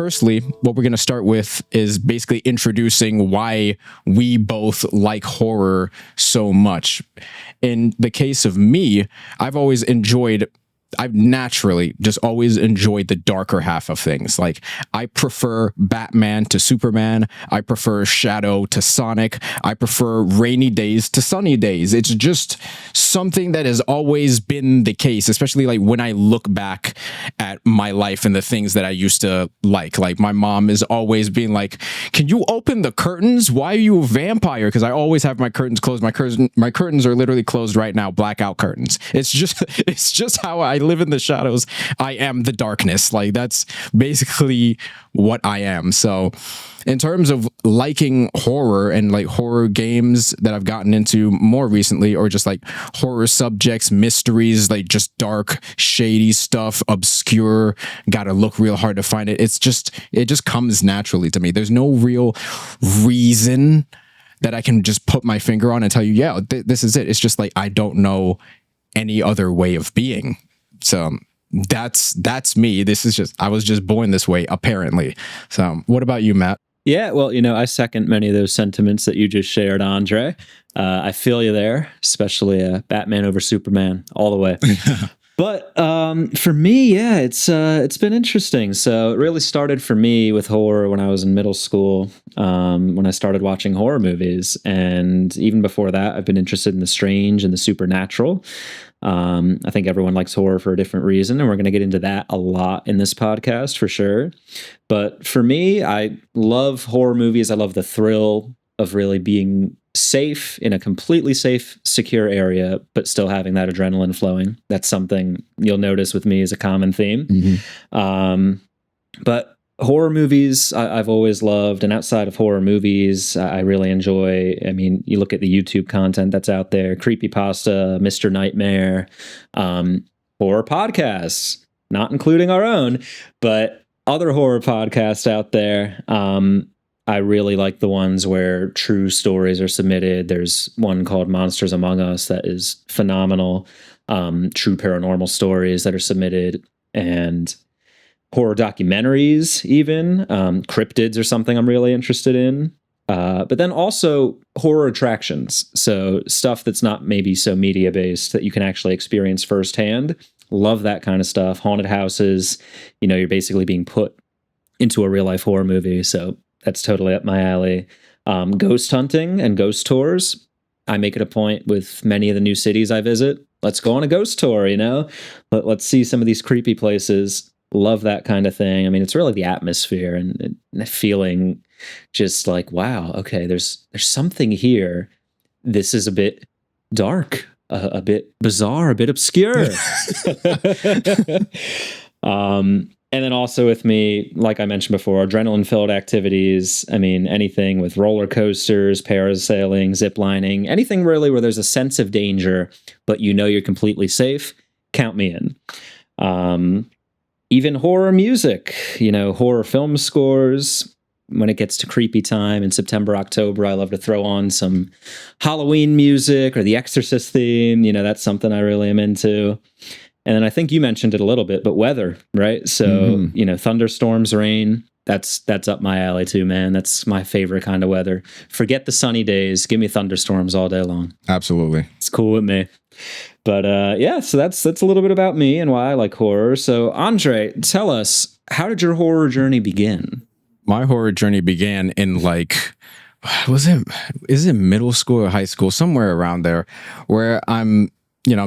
firstly, what we're going to start with is basically introducing why we both like horror so much. In the case of me, I've naturally just always enjoyed the darker half of things. Like, I prefer Batman to Superman. I prefer Shadow to Sonic. I prefer rainy days to sunny days. It's just something that has always been the case, especially like when I look back at my life and the things that I used to like. Like, my mom is always being like, can you open the curtains? Why are you a vampire? Because I always have my curtains closed. My curtains are literally closed right now, blackout curtains. It's just how I live in the shadows. I am the darkness. Like, that's basically what I am. So in terms of liking horror and like horror games that I've gotten into more recently, or just like horror subjects, mysteries, like just dark, shady stuff, obscure, gotta look real hard to find it. It just comes naturally to me. There's no real reason that I can just put my finger on and tell you, yeah, this is it. It's just like, I don't know any other way of being. So that's me. I was just born this way, apparently. So what about you, Matt? Yeah, well, I second many of those sentiments that you just shared, Andre. I feel you there, especially Batman over Superman all the way. But for me, yeah, it's been interesting. So it really started for me with horror when I was in middle school, when I started watching horror movies. And even before that, I've been interested in the strange and the supernatural. I think everyone likes horror for a different reason, and we're going to get into that a lot in this podcast for sure. But for me, I love horror movies. I love the thrill of really being safe in a completely safe, secure area, but still having that adrenaline flowing. That's something you'll notice with me as a common theme. Mm-hmm. But horror movies I've always loved, and outside of horror movies, I really enjoy. I mean, you look at the YouTube content that's out there: creepypasta, Mr. Nightmare, horror podcasts, not including our own, but other horror podcasts out there. I really like the ones where true stories are submitted. There's one called Monsters Among Us that is phenomenal. True paranormal stories that are submitted, and horror documentaries, even cryptids are something I'm really interested in. But then also horror attractions. So stuff that's not maybe so media based that you can actually experience firsthand. Love that kind of stuff. Haunted houses, you're basically being put into a real life horror movie. So that's totally up my alley. Ghost hunting and ghost tours. I make it a point with many of the new cities I visit. Let's go on a ghost tour, let's see some of these creepy places. Love that kind of thing. I mean, it's really the atmosphere and feeling just like, wow, okay, there's something here. This is a bit dark, a bit bizarre, a bit obscure. And then also with me, like I mentioned before, adrenaline-filled activities. I mean, anything with roller coasters, parasailing, ziplining, anything really where there's a sense of danger, but you're completely safe, count me in. Even horror music, horror film scores. When it gets to creepy time in September, October, I love to throw on some Halloween music or the Exorcist theme. That's something I really am into. And then I think you mentioned it a little bit, but weather, right? So, thunderstorms, rain, that's up my alley too, man. That's my favorite kind of weather. Forget the sunny days. Give me thunderstorms all day long. Absolutely. It's cool with me. But yeah, so that's a little bit about me and why I like horror. So Andre, tell us, how did your horror journey begin? My horror journey began in is it middle school or high school? Somewhere around there, where I'm,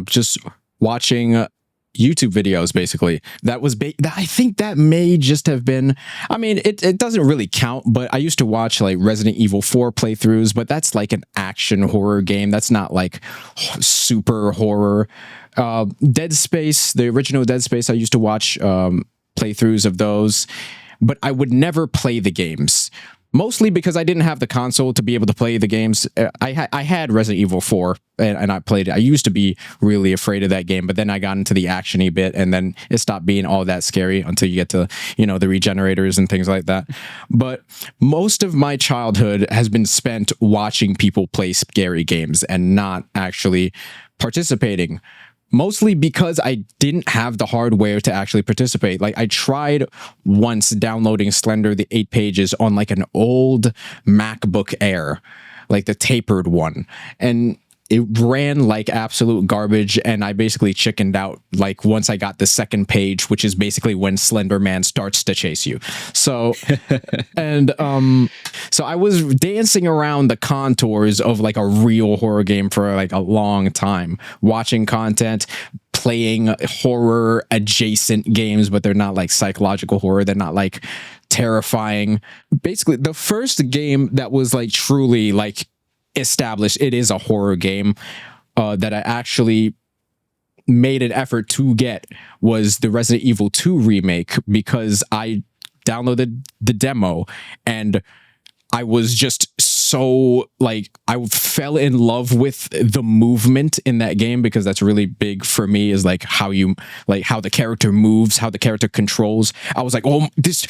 just watching YouTube videos, basically. I think that may just have been, I mean, it doesn't really count, but I used to watch like Resident Evil 4 playthroughs, but that's like an action horror game. That's not like super horror. Dead Space, the original Dead Space, I used to watch playthroughs of those, but I would never play the games. Mostly because I didn't have the console to be able to play the games. I had Resident Evil 4 and I played it. I used to be really afraid of that game, but then I got into the action-y bit and then it stopped being all that scary until you get to, the regenerators and things like that. But most of my childhood has been spent watching people play scary games and not actually participating. mostly because I didn't have the hardware to actually participate. Like I tried once downloading Slender, the 8 pages on like an old MacBook Air, like the tapered one. And it ran like absolute garbage, and I basically chickened out like once I got the second page, which is basically when Slender Man starts to chase you. So and so I was dancing around the contours of like a real horror game for like a long time, watching content, playing horror adjacent games, but they're not like psychological horror, they're not like terrifying. Basically the first game that was like truly like established it is a horror game that I actually made an effort to get was the Resident Evil 2 remake, because I downloaded the demo and I was just so like I fell in love with the movement in that game, because that's really big for me, is like how the character moves, how the character controls. I was like, oh, this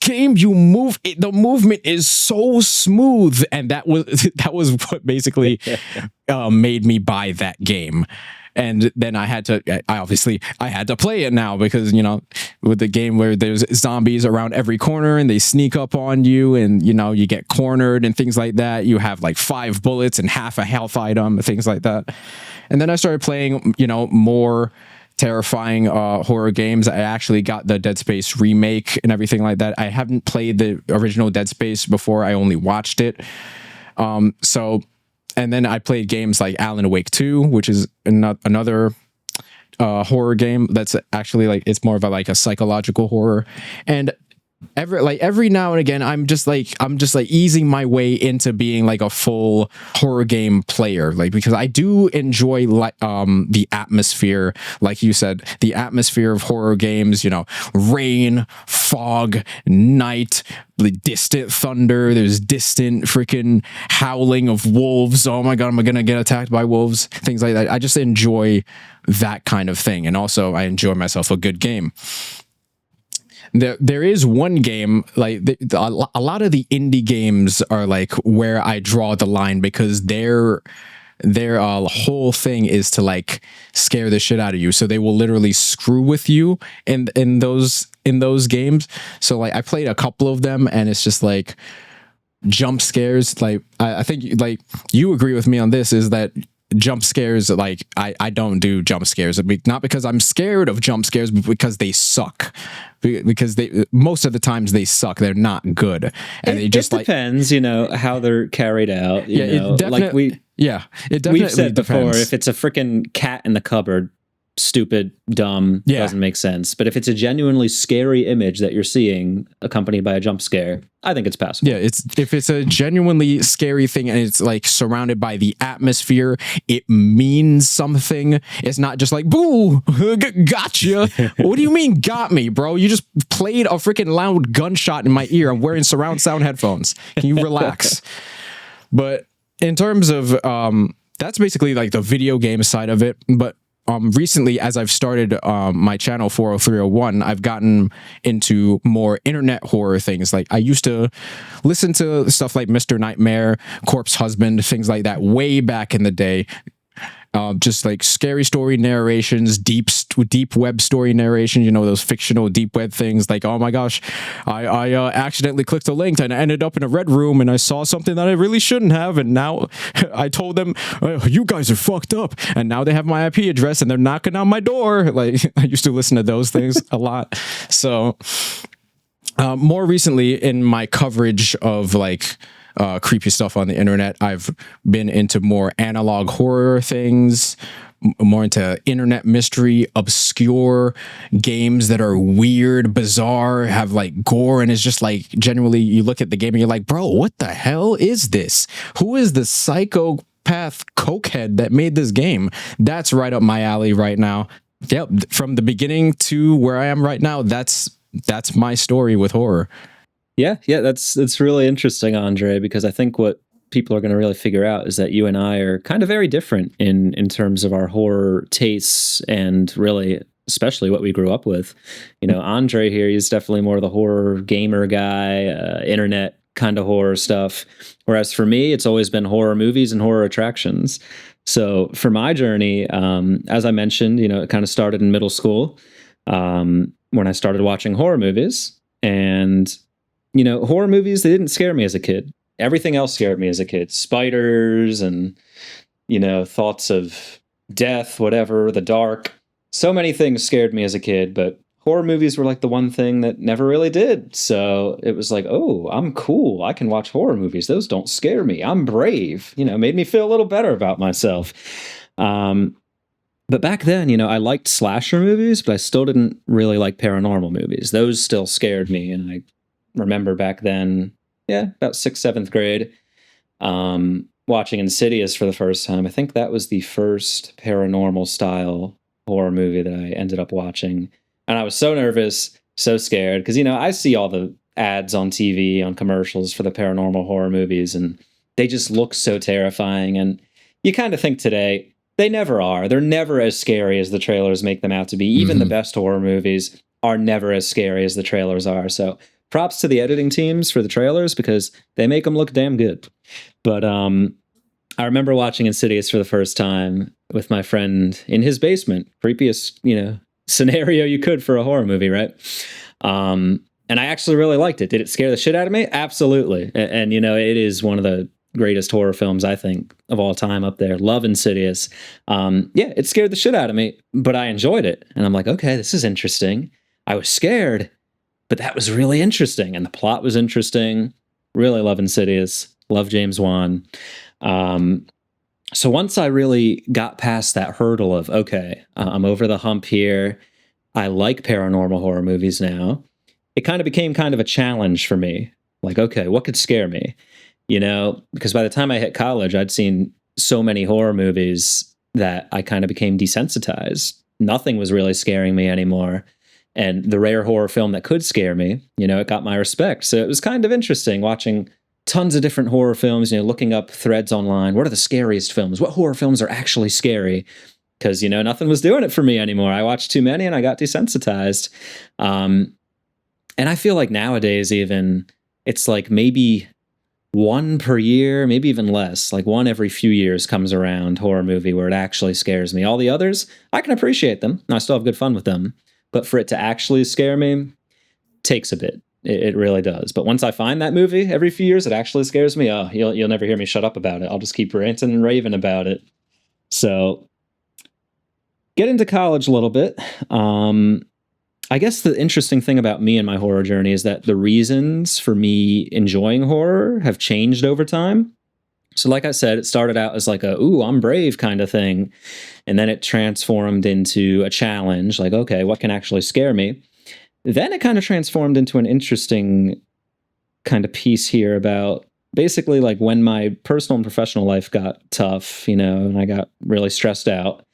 game, the movement is so smooth, and that was what basically made me buy that game. And then I had to play it now, because, you know, with the game where there's zombies around every corner and they sneak up on you, and, you know, you get cornered and things like that. You have like 5 bullets and half a health item, things like that. And then I started playing, you know, more terrifying horror games. I actually got the Dead Space remake and everything like that. I haven't played the original Dead Space before. I only watched it. And then I played games like Alan Wake 2, which is another horror game that's actually like, it's more of a psychological horror. And every now and again, I'm just like easing my way into being like a full horror game player, like, because I do enjoy like the atmosphere, like you said, the atmosphere of horror games, you know, rain, fog, night, the distant thunder, there's distant freaking howling of wolves. Oh my god, am I gonna get attacked by wolves? Things like that. I just enjoy that kind of thing, and also I enjoy myself a good game. There is one game, like a lot of the indie games are like where I draw the line, because their whole thing is to like scare the shit out of you. So they will literally screw with you in those games. So like I played a couple of them, and it's just like jump scares. Like I think like you agree with me on this, is that jump scares, like I don't do jump scares, not because I'm scared of jump scares, but because they suck, because they most of the times they suck, they're not good, and they just depends, you know, how they're carried out, you know? It definitely, like it definitely we've said depends. before, if it's a freaking cat in the cupboard, stupid, dumb, doesn't make sense. But if it's a genuinely scary image that you're seeing accompanied by a jump scare, I think it's passable. Yeah, if it's a genuinely scary thing and it's like surrounded by the atmosphere, it means something. It's not just like, boo, gotcha. What do you mean got me, bro? You just played a freaking loud gunshot in my ear. I'm wearing surround sound headphones. Can you relax? But in terms of that's basically like the video game side of it. But recently, as I've started my channel 40301, I've gotten into more internet horror things. Like I used to listen to stuff like Mr. Nightmare, Corpse Husband, things like that way back in the day. Just like scary story narrations, deep web story narration, you know, those fictional deep web things like, oh my gosh, I accidentally clicked a link and I ended up in a red room and I saw something that I really shouldn't have, and now I told them, oh, you guys are fucked up, and now they have my IP address and they're knocking on my door. Like I used to listen to those things a lot. So more recently in my coverage of like creepy stuff on the internet, I've been into more analog horror things, more into internet mystery, obscure games that are weird, bizarre, have like gore, and it's just like genuinely you look at the game and you're like, bro, what the hell is this? Who is the psychopath cokehead that made this game? That's right up my alley right now. Yep, from the beginning to where I am right now, that's my story with horror. Yeah, that's really interesting, Andre, because I think what people are going to really figure out is that you and I are kind of very different in terms of our horror tastes, and really especially what we grew up with. You know, Andre here, he's definitely more the horror gamer guy, internet kind of horror stuff. Whereas for me, it's always been horror movies and horror attractions. So for my journey, as I mentioned, it kind of started in middle school when I started watching horror movies. And, horror movies, they didn't scare me as a kid. Everything else scared me as a kid. Spiders and, thoughts of death, whatever, the dark. So many things scared me as a kid, but horror movies were like the one thing that never really did. So it was like, oh, I'm cool. I can watch horror movies. Those don't scare me. I'm brave. Made me feel a little better about myself. But back then, I liked slasher movies, but I still didn't really like paranormal movies. Those still scared me. And I remember back then, about 6th, 7th grade, watching Insidious for the first time. I think that was the first paranormal style horror movie that I ended up watching. And I was so nervous, so scared, because, I see all the ads on TV, on commercials for the paranormal horror movies, and they just look so terrifying. And you kind of think today, they never are. They're never as scary as the trailers make them out to be. Even the best horror movies are never as scary as the trailers are. So props to the editing teams for the trailers, because they make them look damn good. But I remember watching Insidious for the first time with my friend in his basement. Creepiest, scenario you could for a horror movie, right? And I actually really liked it. Did it scare the shit out of me? Absolutely. And it is one of the greatest horror films, I think, of all time up there. Love Insidious. It scared the shit out of me, but I enjoyed it. And I'm like, okay, this is interesting. I was scared, but that was really interesting. And the plot was interesting. Really love Insidious. Love James Wan. So once I really got past that hurdle of, okay, I'm over the hump here, I like paranormal horror movies now, it kind of became kind of a challenge for me. Like, okay, what could scare me? Because by the time I hit college, I'd seen so many horror movies that I kind of became desensitized. Nothing was really scaring me anymore. And the rare horror film that could scare me, it got my respect. So it was kind of interesting watching tons of different horror films, looking up threads online. What are the scariest films? What horror films are actually scary? Because, nothing was doing it for me anymore. I watched too many and I got desensitized. And I feel like nowadays even, it's like maybe one per year, maybe even less. Like one every few years comes around, horror movie where it actually scares me. All the others, I can appreciate them. I still have good fun with them. But for it to actually scare me, takes a bit. It really does. But once I find that movie every few years, it actually scares me. Oh, you'll never hear me shut up about it. I'll just keep ranting and raving about it. So get into college a little bit. I guess the interesting thing about me and my horror journey is that the reasons for me enjoying horror have changed over time. So like I said, it started out as like a, ooh, I'm brave kind of thing. And then it transformed into a challenge. Like, okay, what can actually scare me? Then it kind of transformed into an interesting kind of piece here about basically like when my personal and professional life got tough, and I got really stressed out,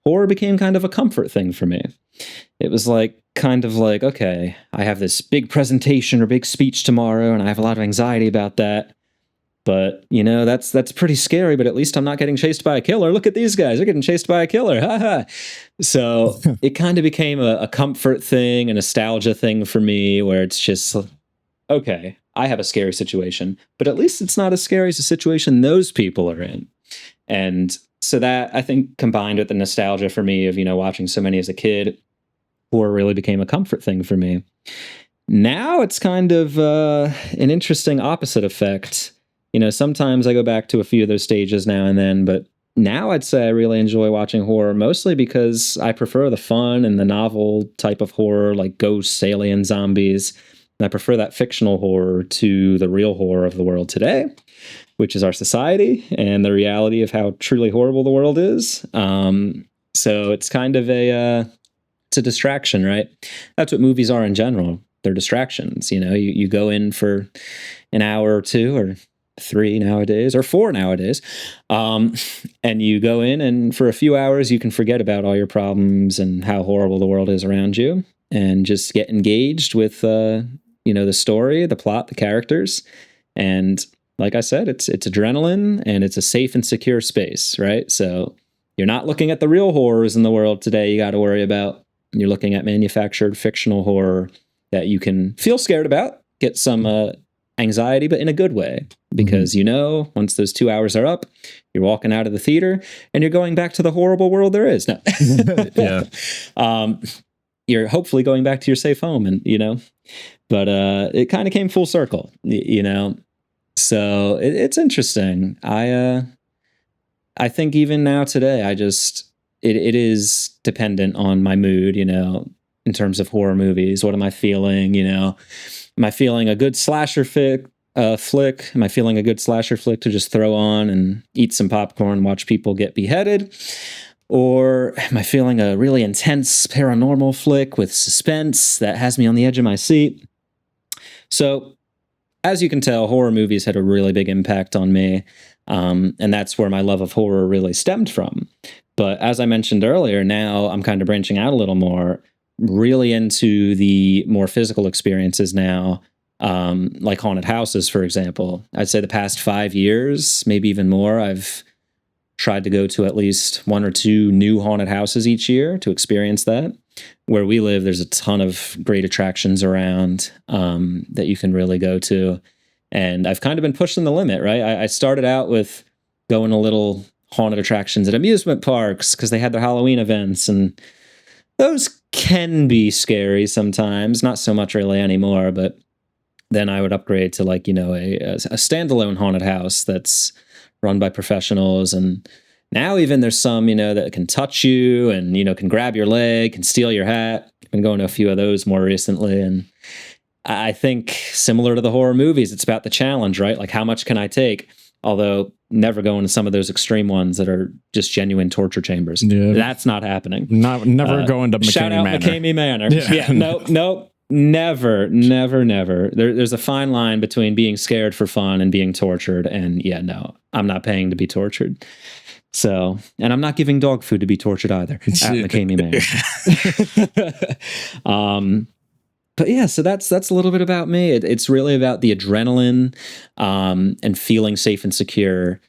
horror became kind of a comfort thing for me. It was like, kind of like, okay, I have this big presentation or big speech tomorrow and I have a lot of anxiety about that. But, that's pretty scary, but at least I'm not getting chased by a killer. Look at these guys. They're getting chased by a killer. Ha ha. So it kind of became a comfort thing, a nostalgia thing for me, where it's just, okay, I have a scary situation, but at least it's not as scary as the situation those people are in. And so that, I think, combined with the nostalgia for me of, watching so many as a kid, horror really became a comfort thing for me. Now it's kind of an interesting opposite effect. Sometimes I go back to a few of those stages now and then, but now I'd say I really enjoy watching horror, mostly because I prefer the fun and the novel type of horror, like ghosts, aliens, zombies. And I prefer that fictional horror to the real horror of the world today, which is our society and the reality of how truly horrible the world is. So it's kind of it's a distraction, right? That's what movies are in general. They're distractions. You go in for an hour or two or 3 nowadays, or 4 nowadays. And you go in and for a few hours, you can forget about all your problems and how horrible the world is around you and just get engaged with, the story, the plot, the characters. And like I said, it's adrenaline and it's a safe and secure space, right? So you're not looking at the real horrors in the world today you got to worry about. You're looking at manufactured fictional horror that you can feel scared about, get some anxiety, but in a good way, because once those 2 hours are up, you're walking out of the theater and you're going back to the horrible world there is. No. Yeah. You're hopefully going back to your safe home, and but it kind of came full circle, so it's interesting. I think even now today, it is dependent on my mood, in terms of horror movies. What am I feeling? Am I feeling a good slasher flick? Am I feeling a good slasher flick to just throw on and eat some popcorn, watch people get beheaded? Or am I feeling a really intense paranormal flick with suspense that has me on the edge of my seat? So, as you can tell, horror movies had a really big impact on me. And that's where my love of horror really stemmed from. But as I mentioned earlier, now I'm kind of branching out a little more, really into the more physical experiences now, like haunted houses, for example. I'd say the past 5 years, maybe even more, I've tried to go to at least 1 or 2 new haunted houses each year to experience that. Where we live, there's a ton of great attractions around that you can really go to. And I've kind of been pushing the limit, right? I started out with going to little haunted attractions at amusement parks because they had their Halloween events, and those can be scary sometimes, not so much really anymore. But then I would upgrade to a standalone haunted house that's run by professionals. And now even there's some, that can touch you and, can grab your leg, can steal your hat. I've been going to a few of those more recently. And I think similar to the horror movies, it's about the challenge, right? Like, how much can I take? Although never going to some of those extreme ones that are just genuine torture chambers. Yeah. That's not happening. Never going to McCamey shout out Manor. McCamey Manor. Yeah. Nope. Never. There's a fine line between being scared for fun and being tortured. And I'm not paying to be tortured. So, and I'm not giving dog food to be tortured either at McCamey Manor. But yeah, so that's a little bit about me. It's really about the adrenaline and feeling safe and secure,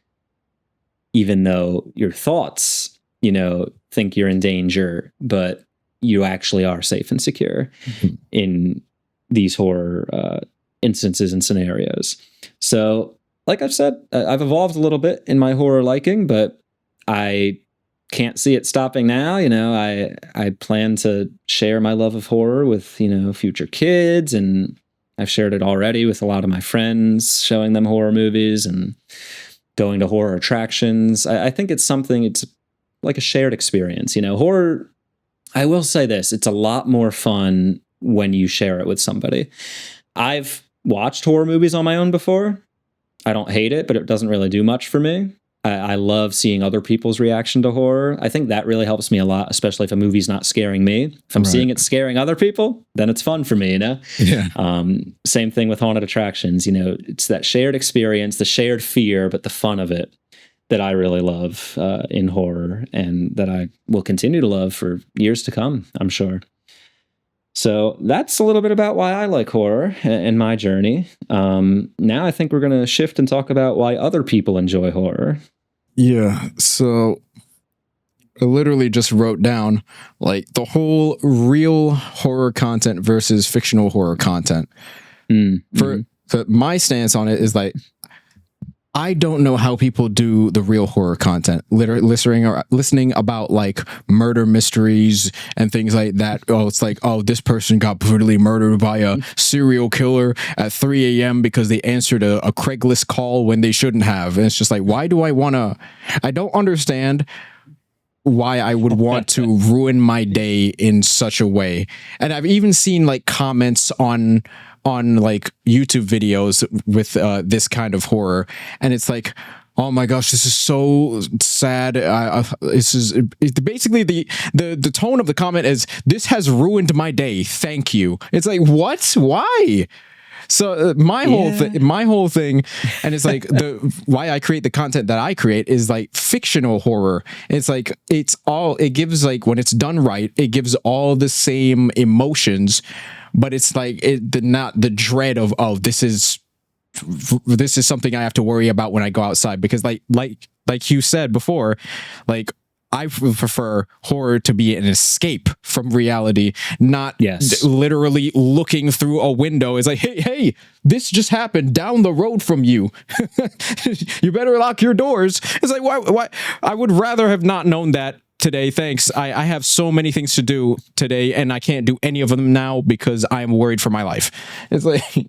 even though your thoughts, think you're in danger, but you actually are safe and secure in these horror instances and scenarios. So, like I've said, I've evolved a little bit in my horror liking, but I can't see it stopping now. I plan to share my love of horror with, future kids, and I've shared it already with a lot of my friends, showing them horror movies and going to horror attractions. I think it's like a shared experience. Horror, I will say this, it's a lot more fun when you share it with somebody. I've watched horror movies on my own before. I don't hate it, but it doesn't really do much for me. I love seeing other people's reaction to horror. I think that really helps me a lot, especially if a movie's not scaring me. If I'm seeing it scaring other people, then it's fun for me, Yeah. Same thing with haunted attractions. It's that shared experience, the shared fear, but the fun of it that I really love in horror, and that I will continue to love for years to come, I'm sure. So that's a little bit about why I like horror and my journey. Now I think we're going to shift and talk about why other people enjoy horror. Yeah. So I literally just wrote down the whole real horror content versus fictional horror content. For my stance on it is I don't know how people do the real horror content, listening about murder mysteries and things like that. Oh, it's this person got brutally murdered by a serial killer at 3 a.m. because they answered a Craigslist call when they shouldn't have. And it's just why do I don't understand why I would want to ruin my day in such a way. And I've even seen comments on YouTube videos with this kind of horror, and it's oh my gosh, this is so sad. This is basically the tone of the comment is, this has ruined my day, thank you. It's what? Why? So my whole thing, and it's why I create the content that I create is fictional horror. It's it gives when it's done right, it gives all the same emotions, but it's not the dread of, oh, this is something I have to worry about when I go outside, because like you said before, I prefer horror to be an escape from reality, not Yes. literally looking through a window. It's like, hey, this just happened down the road from you. You better lock your doors. It's like, why? I would rather have not known that today. Thanks. I have so many things to do today, and I can't do any of them now because I'm worried for my life. It's like,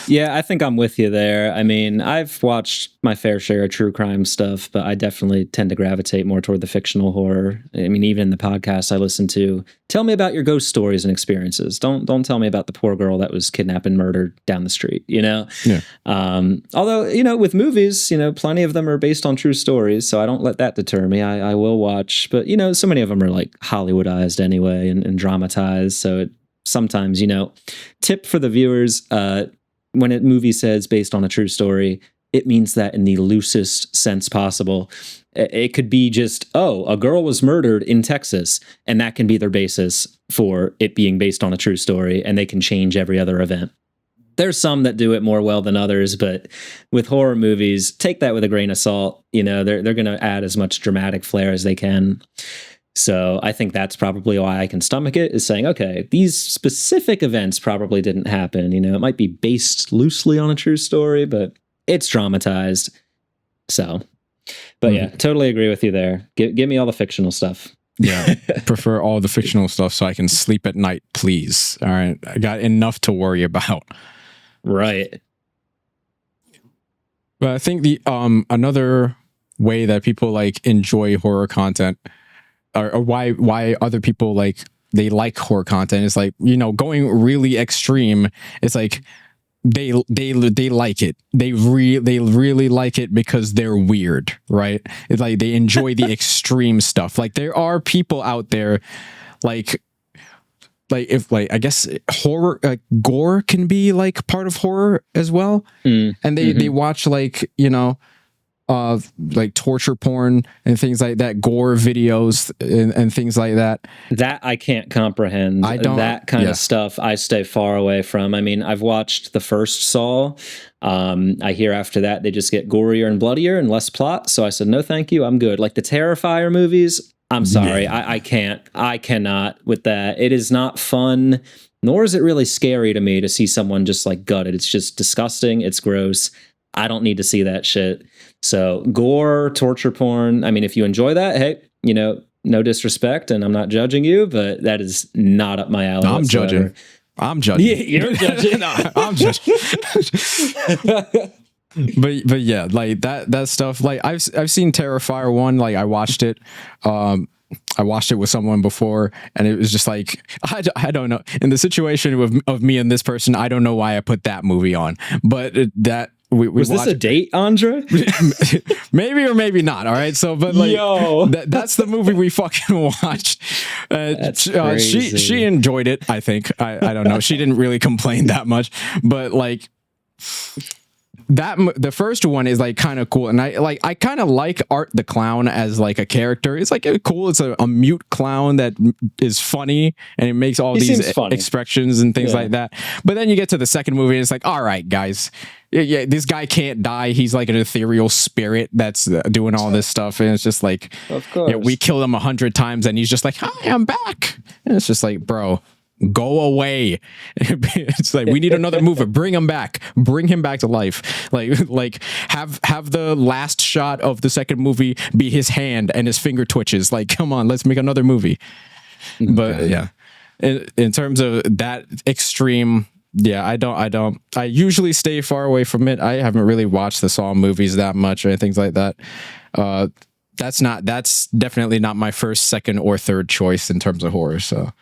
Yeah, I think I'm with you there. I mean, I've watched my fair share of true crime stuff, but I definitely tend to gravitate more toward the fictional horror. I mean, even in the podcast I listen to, tell me about your ghost stories and experiences. Don't tell me about the poor girl that was kidnapped and murdered down the street, you know? Yeah. Although, with movies, plenty of them are based on true stories, so I don't let that deter me. I will watch, but, so many of them are like Hollywoodized anyway and dramatized, so it sometimes, tip for the viewers, when a movie says based on a true story, it means that in the loosest sense possible. It could be just, a girl was murdered in Texas, and that can be their basis for it being based on a true story, and they can change every other event. There's some that do it more well than others, but with horror movies, take that with a grain of salt. They're going to add as much dramatic flair as they can. So I think that's probably why I can stomach it, is saying, okay, these specific events probably didn't happen. It might be based loosely on a true story, but it's dramatized. So, but yeah, totally agree with you there. Give me all the fictional stuff. Yeah, prefer all the fictional stuff so I can sleep at night, please. All right, I got enough to worry about. Right. But I think the another way that people like enjoy horror content, or why other people they like horror content, is like, going really extreme. It's like they like it. They really like it because they're weird, right? It's like they enjoy the extreme stuff. Like there are people out there like if I guess horror, gore can be like part of horror as well. And they watch like torture porn and things like that, gore videos and things like that. That I can't comprehend. That kind of stuff I stay far away from. I mean, I've watched the first Saw. I hear after that they just get gorier and bloodier and less plot. So I said, no, thank you. I'm good. Like the Terrifier movies, I'm sorry. Yeah. I cannot with that. It is not fun, nor is it really scary to me to see someone just like gutted. It's just disgusting. It's gross. I don't need to see that shit. So gore, torture porn. I mean, if you enjoy that, hey, no disrespect, and I'm not judging you, but that is not up my alley. No, I'm judging. Yeah, you're judging. No, I'm judging. but yeah, like that stuff. Like I've seen Terrifier 1. Like I watched it. I watched it with someone before, and it was just like, I don't know. In the situation of me and this person, I don't know why I put that movie on, but that. Was this a date, Andre? Maybe or maybe not. All right. So, but like, that's the movie we fucking watched. She enjoyed it. I think. I don't know. She didn't really complain that much, but like the first one is like kind of cool, and I kind of like Art the Clown as like a character. It's like cool. It's a mute clown that is funny, and it makes all these expressions and things like that. But then you get to the second movie, and it's like, all right, guys. Yeah, this guy can't die. He's like an ethereal spirit that's doing all this stuff, and it's just like, of course, we killed him 100 times, and he's just like, "Hi, I'm back." And it's just like, bro, go away. It's like, we need another movie. Bring him back. Bring him back to life. Like have the last shot of the second movie be his hand and his finger twitches. Like, come on, let's make another movie. Okay. But yeah, in terms of that extreme. Yeah, I usually stay far away from it. I haven't really watched the Saw movies that much or things like that. That's definitely not my first, second, or third choice in terms of horror. So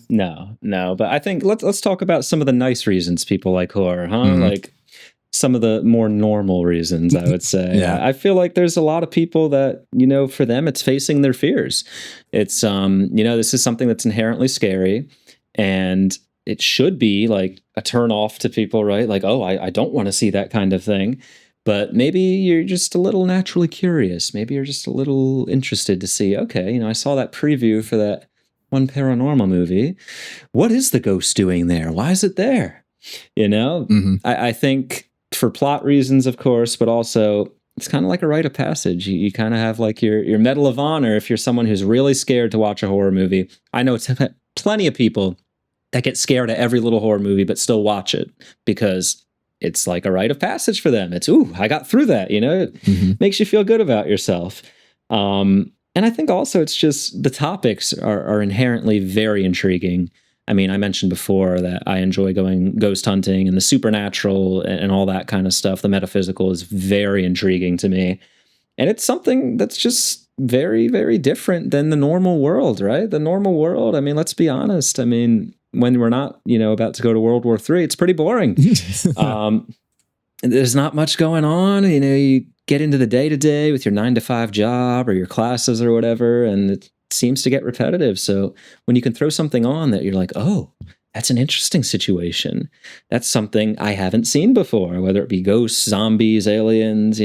no, but I think let's talk about some of the nice reasons people like horror, huh? Like some of the more normal reasons, I would say. Yeah. I feel like there's a lot of people that, for them, it's facing their fears. It's, this is something that's inherently scary, and it should be like a turn off to people, right? Like, oh, I don't want to see that kind of thing. But maybe you're just a little naturally curious. Maybe you're just a little interested to see, okay, I saw that preview for that one paranormal movie. What is the ghost doing there? Why is it there? I think for plot reasons, of course, but also it's kind of like a rite of passage. You kind of have like your medal of honor if you're someone who's really scared to watch a horror movie. I know plenty of people that get scared at every little horror movie but still watch it because it's like a rite of passage for them. It's, ooh, I got through that, It makes you feel good about yourself. And I think also it's just the topics are inherently very intriguing. I mean, I mentioned before that I enjoy going ghost hunting, and the supernatural and all that kind of stuff. The metaphysical is very intriguing to me. And it's something that's just very, very different than the normal world, right? The normal world, I mean, let's be honest. I mean, when we're not, about to go to World War III, it's pretty boring. There's not much going on. You get into the day-to-day with your 9-to-5 job or your classes or whatever, and it seems to get repetitive. So when you can throw something on that you're like, oh, that's an interesting situation. That's something I haven't seen before, whether it be ghosts, zombies, aliens,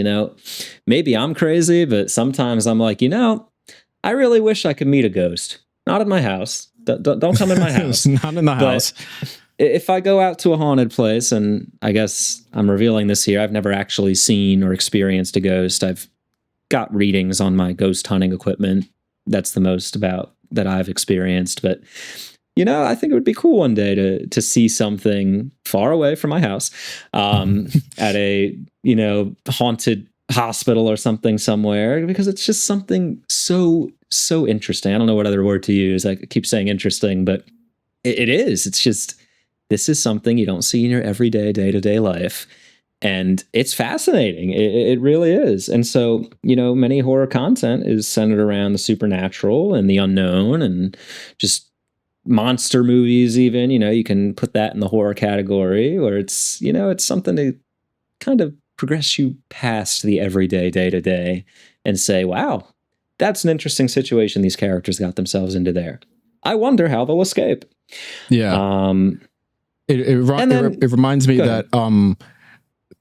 Maybe I'm crazy, but sometimes I'm like, I really wish I could meet a ghost. Not in my house. Don't come in my house. Not in the house. If I go out to a haunted place, and I guess I'm revealing this here, I've never actually seen or experienced a ghost. I've got readings on my ghost hunting equipment. That's the most about that I've experienced. But, I think it would be cool one day to see something far away from my house at a, haunted hospital or something somewhere, because it's just something so interesting. I don't know what other word to use. I keep saying interesting, but it is. It's just, this is something you don't see in your everyday, day-to-day life. And it's fascinating. It really is. And so, many horror content is centered around the supernatural and the unknown, and just monster movies even, you can put that in the horror category, where it's, it's something to kind of progress you past the everyday, day-to-day, and say, wow, that's an interesting situation these characters got themselves into there. I wonder how they'll escape. Yeah. It reminds me that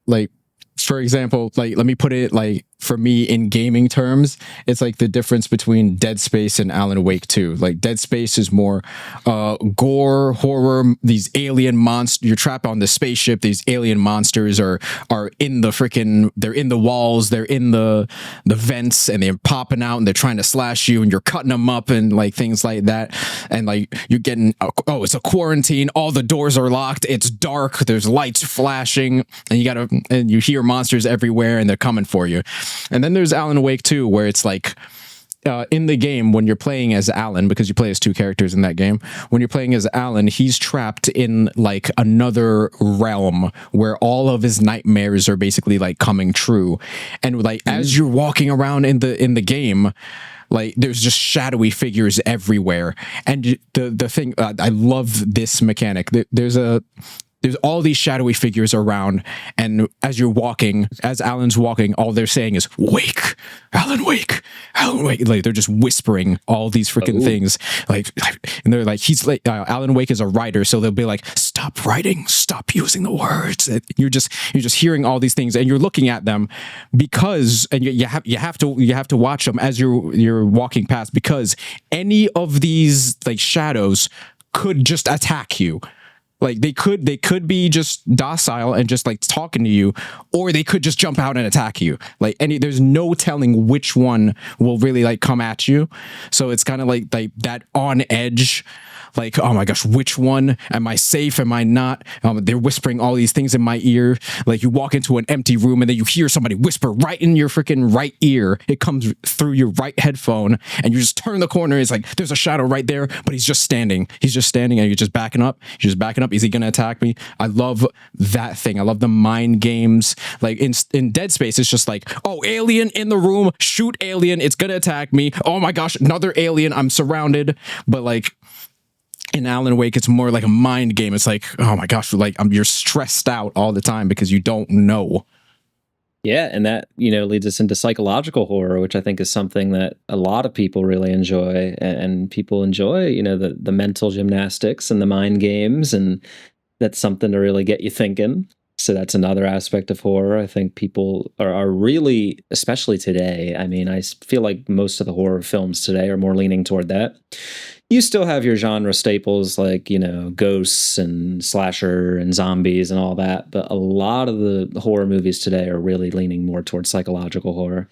like, for example, like, let me put it like, for me in gaming terms, it's like the difference between Dead Space and Alan Wake 2. Like, Dead Space is more gore, horror, these alien monsters. You're trapped on the spaceship. These alien monsters are in the freaking, they're in the walls, they're in the vents, and they're popping out, and they're trying to slash you, and you're cutting them up, and like things like that. And like, you're getting, it's a quarantine, all the doors are locked, it's dark, there's lights flashing, and you hear monsters everywhere, and they're coming for you. And then there's Alan Wake 2, where it's like, in the game, when you're playing as Alan, because you play as two characters in that game, when you're playing as Alan, he's trapped in like another realm where all of his nightmares are basically like coming true. And like, as you're walking around in the game, like, there's just shadowy figures everywhere. And the thing, I love this mechanic. There's all these shadowy figures around, and as Alan's walking, all they're saying is, wake, Alan, wake, Alan, wake. Like, they're just whispering all these freaking things. Like, and they're like, he's like, Alan Wake is a writer, so they'll be like, stop writing, stop using the words. And you're just hearing all these things, and you're looking at them because, and you have to watch them as you're walking past, because any of these like shadows could just attack you. Like, they could be just docile and just like talking to you, or they could just jump out and attack you. Like, there's no telling which one will really like come at you. So it's kind of like that on edge. Like, oh my gosh, which one? Am I safe? Am I not? They're whispering all these things in my ear. Like, you walk into an empty room, and then you hear somebody whisper right in your freaking right ear. It comes through your right headphone, and you just turn the corner. It's like, there's a shadow right there, but he's just standing. He's just standing, and you're just backing up. You're just backing up. Is he going to attack me? I love that thing. I love the mind games. Like, in Dead Space, it's just like, oh, alien in the room. Shoot alien. It's going to attack me. Oh my gosh, another alien. I'm surrounded. But like, in Alan Wake, it's more like a mind game. It's like, oh my gosh, like, you're stressed out all the time because you don't know. Yeah, and that, leads us into psychological horror, which I think is something that a lot of people really enjoy, and people enjoy, the mental gymnastics and the mind games, and that's something to really get you thinking. So that's another aspect of horror. I think people are really, especially today. I mean, I feel like most of the horror films today are more leaning toward that. you still have your genre staples like, ghosts and slasher and zombies and all that. But a lot of the horror movies today are really leaning more towards psychological horror.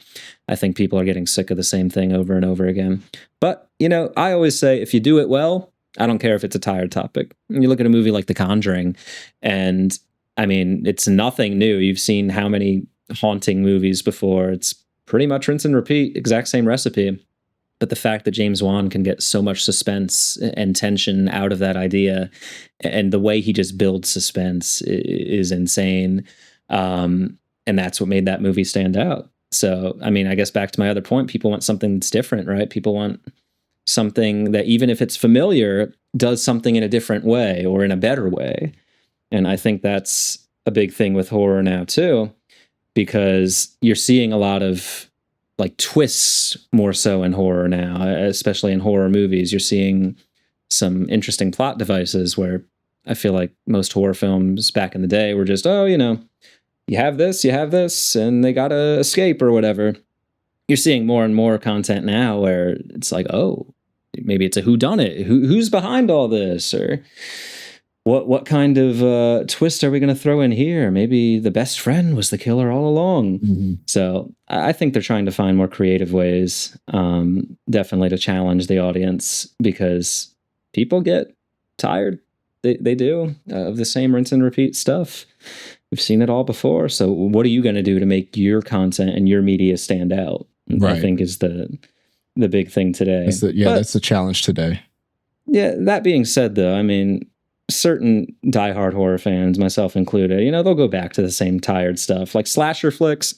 I think people are getting sick of the same thing over and over again. But, I always say if you do it well, I don't care if it's a tired topic. You look at a movie like The Conjuring, and I mean, it's nothing new. You've seen how many haunting movies before. It's pretty much rinse and repeat, exact same recipe. But the fact that James Wan can get so much suspense and tension out of that idea, and the way he just builds suspense is insane. And that's what made that movie stand out. So, I mean, I guess back to my other point, people want something that's different, right? People want something that, even if it's familiar, does something in a different way or in a better way. And I think that's a big thing with horror now too, because you're seeing a lot of like twists more so in horror now, especially in horror movies. You're seeing some interesting plot devices where I feel like most horror films back in the day were just, you have this, and they gotta escape or whatever. You're seeing more and more content now where it's like, maybe it's a whodunit. Who's behind all this? Or what kind of twist are we going to throw in here? Maybe the best friend was the killer all along. Mm-hmm. So I think they're trying to find more creative ways, definitely to challenge the audience, because people get tired. They do of the same rinse and repeat stuff. We've seen it all before. So what are you going to do to make your content and your media stand out? Right. I think is the big thing today. That's the challenge today. Yeah. That being said, though, I mean, certain diehard horror fans, myself included, they'll go back to the same tired stuff. Like slasher flicks,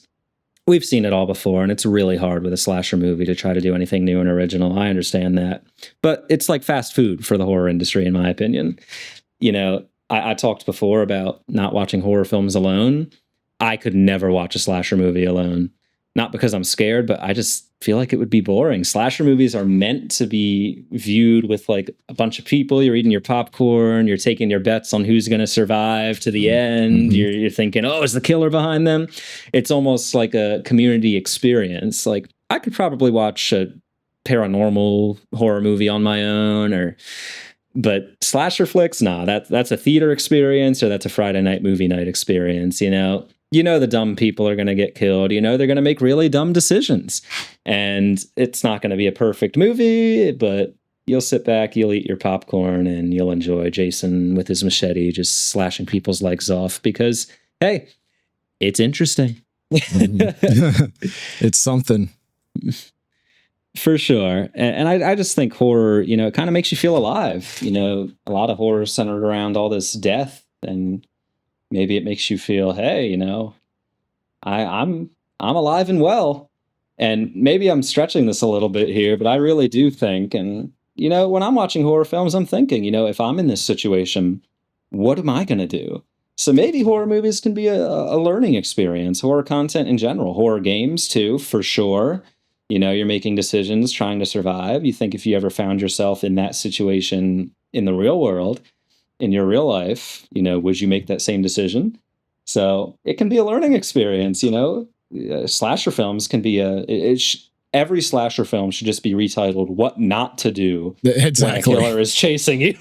we've seen it all before, and it's really hard with a slasher movie to try to do anything new and original. I understand that. But it's like fast food for the horror industry, in my opinion. I talked before about not watching horror films alone. I could never watch a slasher movie alone. Not because I'm scared, but I just feel like it would be boring. Slasher movies are meant to be viewed with like a bunch of people. You're eating your popcorn. You're taking your bets on who's going to survive to the end. Mm-hmm. You're thinking, is the killer behind them? It's almost like a community experience. Like I could probably watch a paranormal horror movie on my own, but slasher flicks, that's a theater experience, or that's a Friday night movie night experience, the dumb people are going to get killed. They're going to make really dumb decisions. And it's not going to be a perfect movie, but you'll sit back, you'll eat your popcorn, and you'll enjoy Jason with his machete just slashing people's legs off because, hey, it's interesting. It's something. For sure. And I just think horror, it kind of makes you feel alive. A lot of horror is centered around all this death, and maybe it makes you feel, hey, I'm alive and well. And maybe I'm stretching this a little bit here, but I really do think, and when I'm watching horror films, I'm thinking, if I'm in this situation, what am I going to do? So maybe horror movies can be a learning experience, horror content in general, horror games too, for sure. You're making decisions, trying to survive. You think if you ever found yourself in that situation in the real world, in your real life, would you make that same decision? So it can be a learning experience, Slasher films can be every slasher film should just be retitled "What Not to Do" exactly. when a killer is chasing you.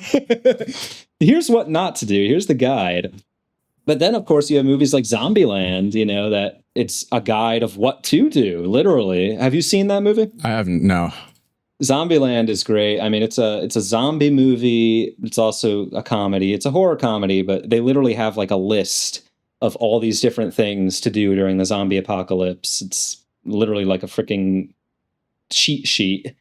Here's what not to do. Here's the guide. But then, of course, you have movies like Zombieland, that it's a guide of what to do, literally. Have you seen that movie? I haven't, no. Zombieland is great. I mean, it's a zombie movie. It's also a comedy. It's a horror comedy, but they literally have like a list of all these different things to do during the zombie apocalypse. It's literally like a freaking cheat sheet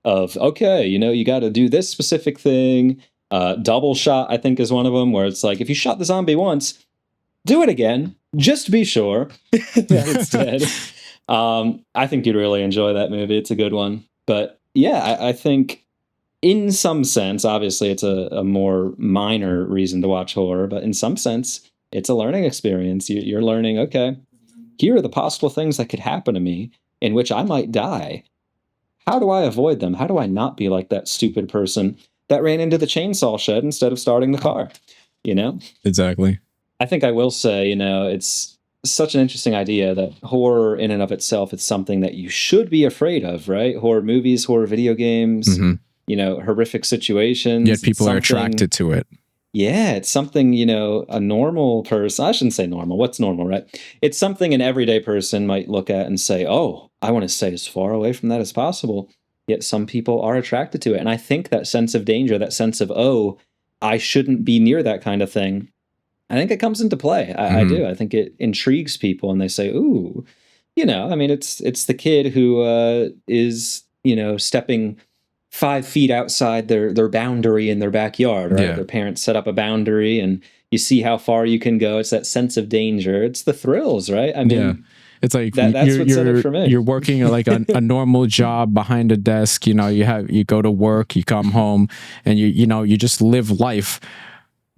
of, okay, you got to do this specific thing. Double shot, I think, is one of them, where it's like, if you shot the zombie once, do it again, just to be sure that it's dead. I think you'd really enjoy that movie. It's a good one. But yeah, I think in some sense, obviously it's a more minor reason to watch horror, but in some sense, it's a learning experience. You're learning, okay, here are the possible things that could happen to me in which I might die. How do I avoid them? How do I not be like that stupid person that ran into the chainsaw shed instead of starting the car? Exactly. I think I will say, it's such an interesting idea that horror in and of itself is something that you should be afraid of, right? Horror movies, horror video games. Mm-hmm. horrific situations. Yet people are attracted to it. Yeah, it's something, a normal person, I shouldn't say normal. What's normal, right? It's something an everyday person might look at and say, oh, I want to stay as far away from that as possible. Yet some people are attracted to it. And I think that sense of danger, that sense of, oh, I shouldn't be near that kind of thing, I think it comes into play. I do. I think it intrigues people and they say, ooh, it's the kid who is, stepping 5 feet outside their boundary in their backyard, right? Yeah. Their parents set up a boundary and you see how far you can go. It's that sense of danger. It's the thrills, right? I mean, yeah. It's like that's what's in it for me. You're working like a normal job behind a desk. You go to work, you come home, and you just live life.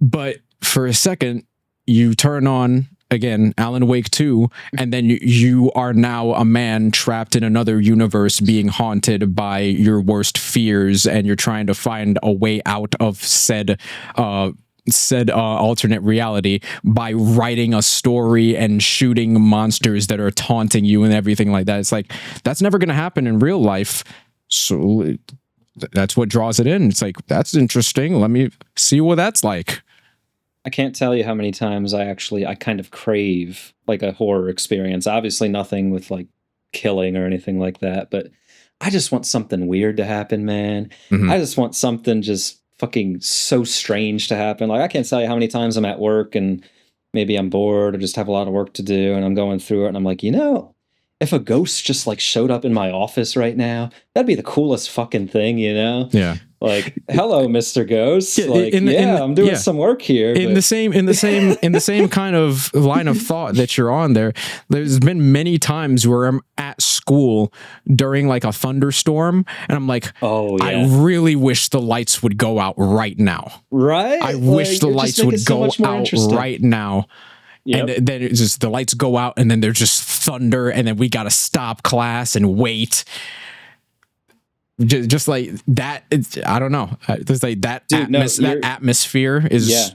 But for a second, you turn on again Alan Wake 2, and then you are now a man trapped in another universe, being haunted by your worst fears, and you're trying to find a way out of said alternate reality by writing a story and shooting monsters that are taunting you and everything like that. It's like, that's never going to happen in real life. So that's what draws it in. It's like, that's interesting. Let me see what that's like. I can't tell you how many times I kind of crave like a horror experience. Obviously nothing with like killing or anything like that, but I just want something weird to happen, man. Mm-hmm. I just want something just fucking so strange to happen. Like, I can't tell you how many times I'm at work and maybe I'm bored or just have a lot of work to do and I'm going through it and I'm like, if a ghost just like showed up in my office right now, that'd be the coolest fucking thing, Yeah. Like, hello, Mr. Ghost. Yeah, I'm doing some work here. In the same kind of line of thought that you're on there. There's been many times where I'm at school during like a thunderstorm, and I'm like, oh, yeah. I really wish the lights would go out right now. Right? I wish the lights would go out right now. Yep. And then it's just the lights go out, and then there's just thunder, and then we got to stop class and wait. Just like that, I don't know. It's like that. Dude, that atmosphere is. Yeah.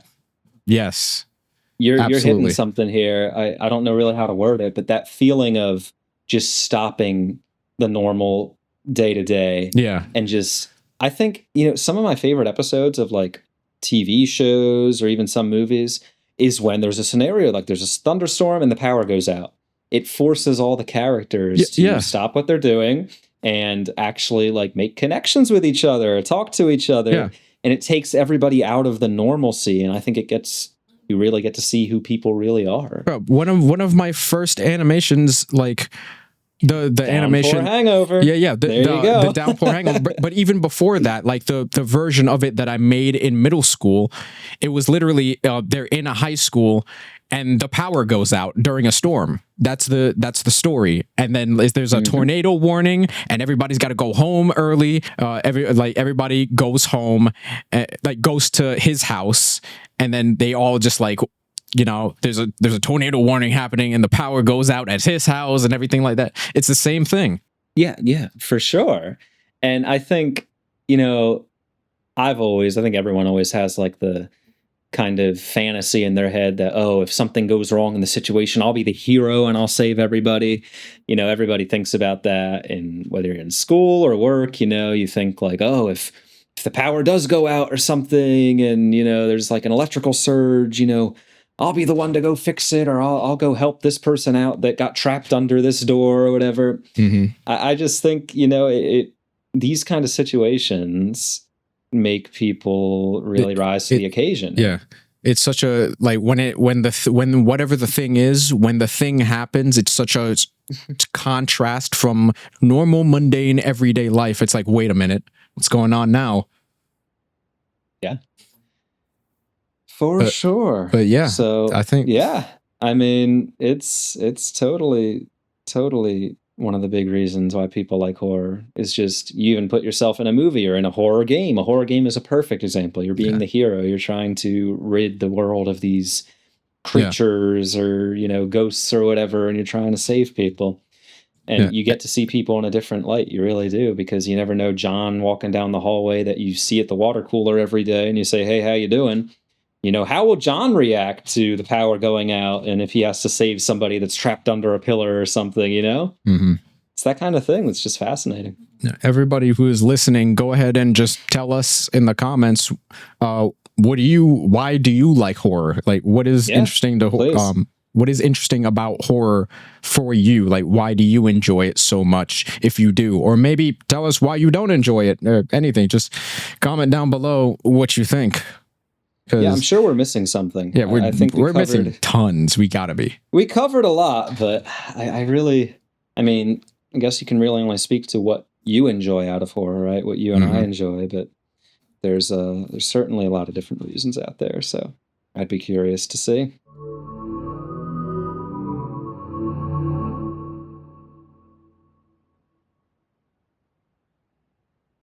Yes. You're hitting something here. I don't know really how to word it, but that feeling of just stopping the normal day to day. Yeah. And just, I think, some of my favorite episodes of like TV shows or even some movies is when there's a scenario like there's a thunderstorm and the power goes out. It forces all the characters to stop what they're doing and actually like make connections with each other, talk to each other. Yeah. And it takes everybody out of the normalcy. And I think you really get to see who people really are. Bro, one of my first animations, like the animation Hangover. Yeah. The Downpour Hangover. But even before that, like the version of it that I made in middle school, it was literally they're in a high school and the power goes out during a storm. That's the story. And then there's a tornado warning and everybody's got to go home early. Everybody goes home, goes to his house, and then they all just like, there's a tornado warning happening and the power goes out at his house and everything like that. It's the same thing. Yeah, for sure. And I think, I think everyone always has like the kind of fantasy in their head that, oh, if something goes wrong in the situation, I'll be the hero and I'll save everybody. Everybody thinks about that. And whether you're in school or work, you think like, oh, if the power does go out or something and, there's like an electrical surge, I'll be the one to go fix it, or I'll go help this person out that got trapped under this door or whatever. Mm-hmm. I just think, these kind of situations make people really rise to the occasion. Yeah. It's such a, like when whatever the thing is, when the thing happens, it's such a contrast from normal, mundane, everyday life. It's like, wait a minute, what's going on now? Yeah. For sure. But yeah, so I think, I mean, it's totally one of the big reasons why people like horror is just, you even put yourself in a movie or in a horror game. A horror game is a perfect example. You're being the hero. You're trying to rid the world of these creatures or, ghosts or whatever, and you're trying to save people. And you get to see people in a different light. You really do, because you never know John walking down the hallway that you see at the water cooler every day and you say, hey, how you doing? How will John react to the power going out and if he has to save somebody that's trapped under a pillar or something, Mm-hmm. it's that kind of thing that's just fascinating. Everybody who is listening, go ahead and just tell us in the comments, why do you like horror? Like, what is interesting to what is interesting about horror for you? Like, why do you enjoy it so much if you do? Or maybe tell us why you don't enjoy it or anything. Just comment down below what you think. Yeah, I'm sure we're missing something. Yeah, I think we're missing tons. We gotta be. We covered a lot, but I mean, I guess you can really only speak to what you enjoy out of horror, right? What you and I enjoy, but there's certainly a lot of different reasons out there. So I'd be curious to see.